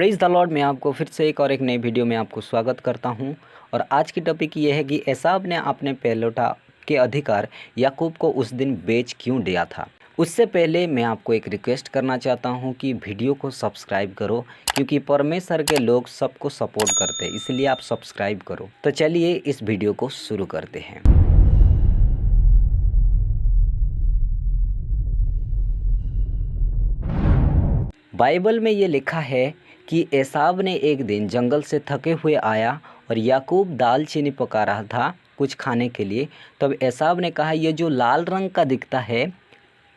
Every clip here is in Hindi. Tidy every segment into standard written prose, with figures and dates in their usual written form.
Praise the Lord. मैं आपको फिर से एक और एक नई वीडियो में आपको स्वागत करता हूं। और आज की टॉपिक ये है कि एसाव ने अपने पहलौठा के अधिकार याकूब को उस दिन बेच क्यों दिया था। उससे पहले मैं आपको एक रिक्वेस्ट करना चाहता हूं कि वीडियो को सब्सक्राइब करो, क्योंकि परमेश्वर के लोग सबको सपोर्ट करते हैं, इसलिए आप सब्सक्राइब करो। तो चलिए इस वीडियो को शुरू करते हैं। बाइबल में ये लिखा है कि एसाव ने एक दिन जंगल से थके हुए आया और याकूब दाल चीनी पका रहा था कुछ खाने के लिए। तब एसाव ने कहा, ये जो लाल रंग का दिखता है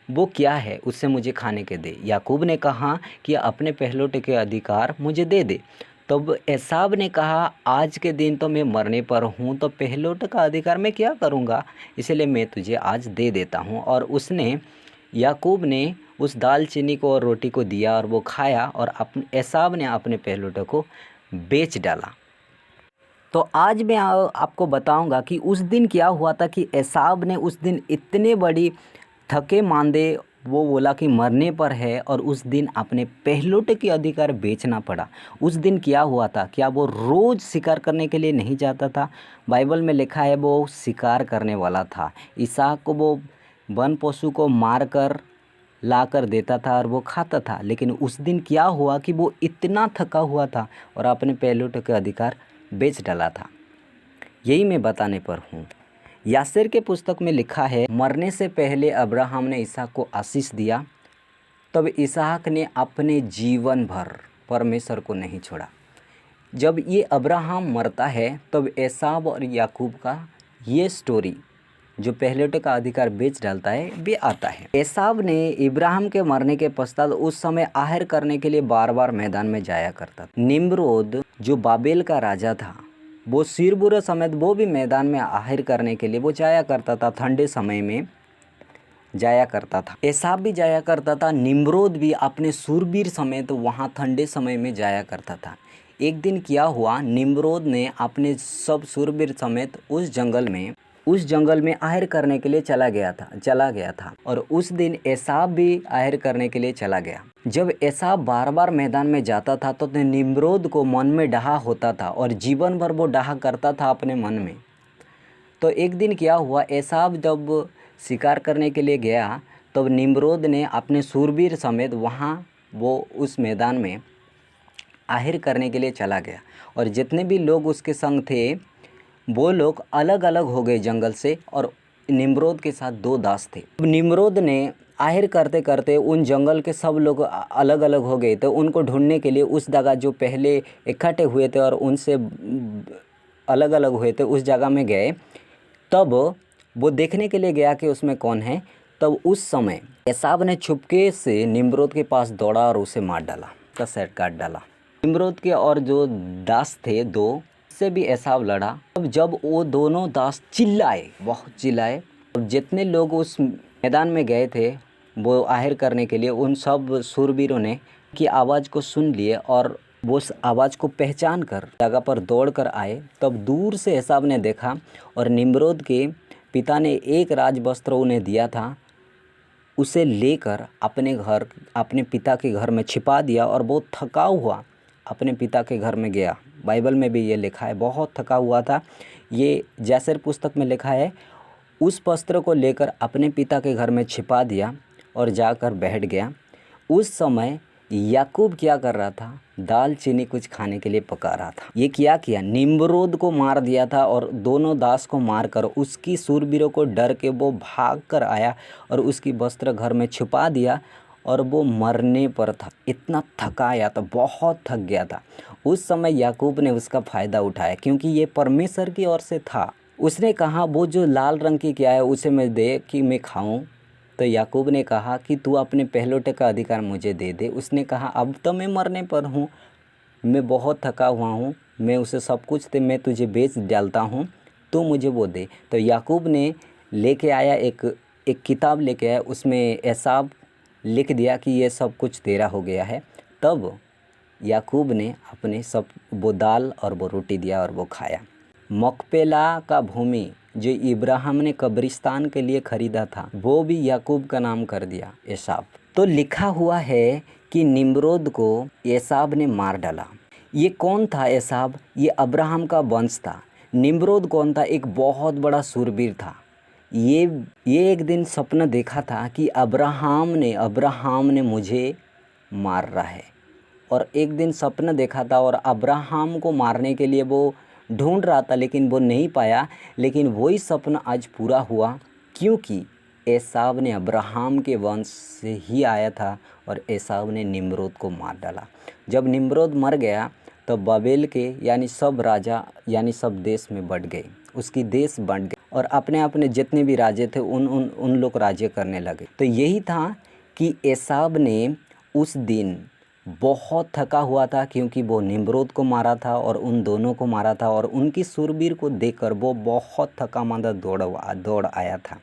वो क्या है, उससे मुझे खाने के दे। याकूब ने कहा कि अपने पहलौठे के अधिकार मुझे दे दे। तब एसाव ने कहा, आज के दिन तो मैं मरने पर हूँ, तो पहलौठे का अधिकार मैं क्या करूँगा, इसलिए मैं तुझे आज दे देता हूँ। और उसने याकूब ने उस दाल चीनी को और रोटी को दिया और वो खाया, और एसाव ने अपने पहलौठे को बेच डाला। तो आज मैं आपको बताऊंगा कि उस दिन क्या हुआ था कि एसाव ने उस दिन इतने बड़ी थके मांदे वो बोला कि मरने पर है, और उस दिन अपने पहलौठे के अधिकार बेचना पड़ा। उस दिन क्या हुआ था, क्या वो रोज़ शिकार करने के लिए नहीं जाता था। बाइबल में लिखा है वो शिकार करने वाला था। इसहाक को वो वन पशु को मार कर ला कर देता था और वो खाता था। लेकिन उस दिन क्या हुआ कि वो इतना थका हुआ था और अपने पहलौठे के अधिकार बेच डाला था। यही मैं बताने पर हूँ। यासेर के पुस्तक में लिखा है, मरने से पहले अब्राहम ने इसहाक को आशीष दिया, तब इसहाक ने अपने जीवन भर परमेश्वर को नहीं छोड़ा। जब ये अब्राहम मरता है तब एसाव और याकूब का ये स्टोरी जो पहलौठे का अधिकार बेच डालता है वे आता है। एसाव ने इब्राहिम के मरने के पश्चात उस समय आहर करने के लिए बार बार मैदान में जाया करता था। निम्रोद जो बाबेल का राजा था, वो सिरबुरे समेत वो भी मैदान में आहर करने के लिए वो जाया करता था। ठंडे समय में जाया करता था। एसाव भी जाया करता था। निम्रोद भी अपने सूरबीर समेत वहाँ ठंडे समय में जाया करता था। एक दिन क्या हुआ, निम्रोद ने अपने सब सूरबीर समेत उस जंगल में आहर करने के लिए चला गया था। और उस दिन एसाव भी आहर करने के लिए चला गया। जब एसाव बार बार मैदान में जाता था तो निम्रोद को मन में डाहा होता था और जीवन भर वो डाहा करता था अपने मन में। तो एक दिन क्या हुआ, एसाव जब शिकार करने के लिए गया तब निम्रोद ने अपने सूरबीर समेत वहाँ वो उस मैदान में आहर करने के लिए चला गया। और जितने भी लोग उसके संग थे वो लोग अलग अलग हो गए जंगल से, और निम्रोद के साथ 2 दास थे। निम्रोद ने आहर करते करते उन जंगल के सब लोग अलग अलग हो गए, तो उनको ढूंढने के लिए उस जगह जो पहले इकट्ठे हुए थे और उनसे अलग अलग हुए थे उस जगह में गए। तब वो देखने के लिए गया कि उसमें कौन है। तब उस समय एसाव ने छुपके से निम्रोद के पास दौड़ा और उसे मार डाला, का सर काट डाला। निम्रोद के और जो दास थे 2 से भी एसाव लड़ा। अब जब वो दोनों दास बहुत चिल्लाए, अब जितने लोग उस मैदान में गए थे वो आहर करने के लिए, उन सब शूरवीरों ने की आवाज़ को सुन लिए और वो उस आवाज़ को पहचान कर जगह पर दौड़ कर आए। तब दूर से एसाव ने देखा और निम्रोद के पिता ने एक राजवस्त्र उन्हें दिया था, उसे लेकर अपने पिता के घर में छिपा दिया और बहुत थका हुआ अपने पिता के घर में गया। बाइबल में भी ये लिखा है, बहुत थका हुआ था। ये यासेर पुस्तक में लिखा है, उस वस्त्र को लेकर अपने पिता के घर में छिपा दिया और जाकर बैठ गया। उस समय याकूब क्या कर रहा था, दाल चीनी कुछ खाने के लिए पका रहा था। ये क्या किया, निम्रोद को मार दिया था और दोनों दास को मारकर उसकी शूरवीरों को डर के वो भाग कर आया और उसकी वस्त्र घर में छुपा दिया। और वो मरने पर था, इतना थकाया था, बहुत थक गया था। उस समय याकूब ने उसका फ़ायदा उठाया, क्योंकि ये परमेश्वर की ओर से था। उसने कहा, वो जो लाल रंग की क्या है उसे मैं दे कि मैं खाऊं। तो याकूब ने कहा कि तू अपने पहलौठे का अधिकार मुझे दे दे। उसने कहा, अब तो मैं मरने पर हूँ, मैं बहुत थका हुआ हूँ, मैं उसे सब कुछ दे, मैं तुझे बेच डालता हूँ, तो मुझे वो दे। तो याकूब ने लेके आया एक किताब लेके आया, उसमें एसाव लिख दिया कि ये सब कुछ तेरा हो गया है। तब याकूब ने अपने सब वो दाल और वो रोटी दिया और वो खाया। मकपेला का भूमि जो इब्राहिम ने कब्रिस्तान के लिए ख़रीदा था वो भी याकूब का नाम कर दिया एसाव। तो लिखा हुआ है कि निम्रोद को एसाव ने मार डाला। ये कौन था एसाव? ये अब्राहम का वंश था। निम्रोद कौन था? एक बहुत बड़ा शूरवीर था। ये एक दिन सपना देखा था कि अब्राहम ने मुझे मार रहा है, और एक दिन सपना देखा था और अब्राहम को मारने के लिए वो ढूंढ रहा था, लेकिन वो नहीं पाया। लेकिन वही सपना आज पूरा हुआ, क्योंकि एसाव ने अब्राहम के वंश से ही आया था और एसाव ने निम्रोद को मार डाला। जब निम्रोद मर गया तो बाबेल के यानी सब राजा यानी सब देश में बढ़ गए, उसकी देश बढ़ गए और अपने अपने जितने भी राजे थे उन लोग राज्य करने लगे। तो यही था कि एसाव ने उस दिन बहुत थका हुआ था, क्योंकि वो निम्रोद को मारा था और उन दोनों को मारा था, और उनकी शूरवीर को देखकर वो बहुत थका मांदा दौड़ आया था।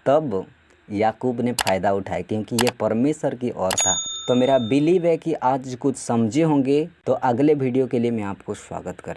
तब याकूब ने फ़ायदा उठाया, क्योंकि ये परमेश्वर की ओर था। तो मेरा बिलीव है कि आज कुछ समझे होंगे। तो अगले वीडियो के लिए मैं आपको स्वागत करता हूँ।